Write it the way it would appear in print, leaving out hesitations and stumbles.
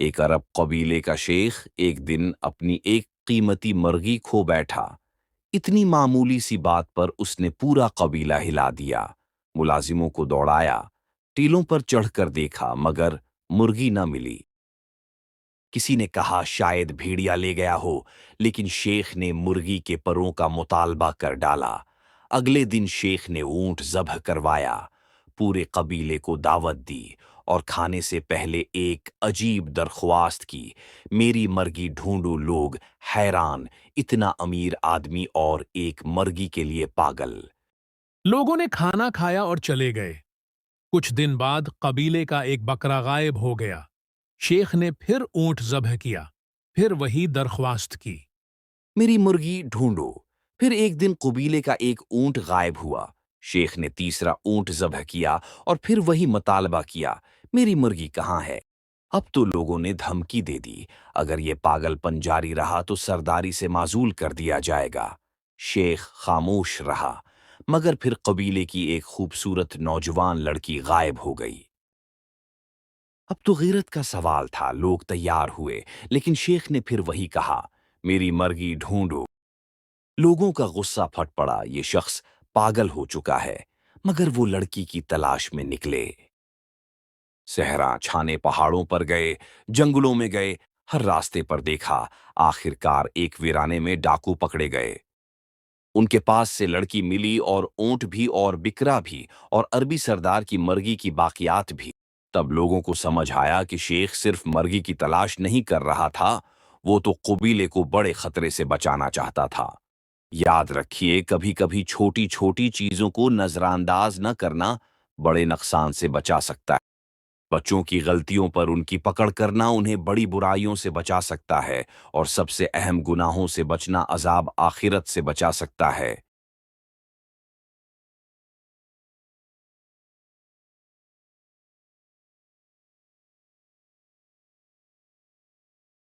ایک عرب قبیلے کا شیخ ایک دن اپنی ایک قیمتی مرغی کھو بیٹھا۔ اتنی معمولی سی بات پر اس نے پورا قبیلہ ہلا دیا، ملازموں کو دوڑایا، ٹیلوں پر چڑھ کر دیکھا مگر مرغی نہ ملی۔ کسی نے کہا شاید بھیڑیا لے گیا ہو، لیکن شیخ نے مرغی کے پروں کا مطالبہ کر ڈالا۔ اگلے دن شیخ نے اونٹ ذبح کروایا، پورے قبیلے کو دعوت دی اور کھانے سے پہلے ایک عجیب درخواست کی، میری مرغی ڈھونڈو۔ لوگ حیران، اتنا امیر آدمی اور ایک مرغی کے لیے پاگل۔ لوگوں نے کھانا کھایا اور چلے گئے۔ کچھ دن بعد قبیلے کا ایک بکرا غائب ہو گیا۔ شیخ نے پھر اونٹ ذبح کیا، پھر وہی درخواست کی، میری مرغی ڈھونڈو۔ پھر ایک دن قبیلے کا ایک اونٹ غائب ہوا۔ شیخ نے تیسرا اونٹ ذبح کیا اور پھر وہی مطالبہ کیا، میری مرغی کہاں ہے؟ اب تو لوگوں نے دھمکی دے دی، اگر یہ پاگل پن جاری رہا تو سرداری سے معزول کر دیا جائے گا۔ شیخ خاموش رہا، مگر پھر قبیلے کی ایک خوبصورت نوجوان لڑکی غائب ہو گئی۔ اب تو غیرت کا سوال تھا، لوگ تیار ہوئے، لیکن شیخ نے پھر وہی کہا، میری مرغی ڈھونڈو۔ لوگوں کا غصہ پھٹ پڑا، یہ شخص پاگل ہو چکا ہے، مگر وہ لڑکی کی تلاش میں نکلے۔ صحرا چھانے پہاڑوں پر گئے، جنگلوں میں گئے، ہر راستے پر دیکھا، آخر کار ایک ویرانے میں ڈاکو پکڑے گئے۔ ان کے پاس سے لڑکی ملی اور اونٹ بھی اور بکرا بھی اور عربی سردار کی مرغی کی باقیات بھی۔ تب لوگوں کو سمجھ آیا کہ شیخ صرف مرغی کی تلاش نہیں کر رہا تھا، وہ تو قبیلے کو بڑے خطرے سے بچانا چاہتا تھا۔ یاد رکھیے، کبھی کبھی چھوٹی چھوٹی چیزوں کو نظر انداز نہ کرنا بڑے نقصان سے بچا سکتا ہے۔ بچوں کی غلطیوں پر ان کی پکڑ کرنا انہیں بڑی برائیوں سے بچا سکتا ہے، اور سب سے اہم گناہوں سے بچنا عذاب آخرت سے بچا سکتا ہے۔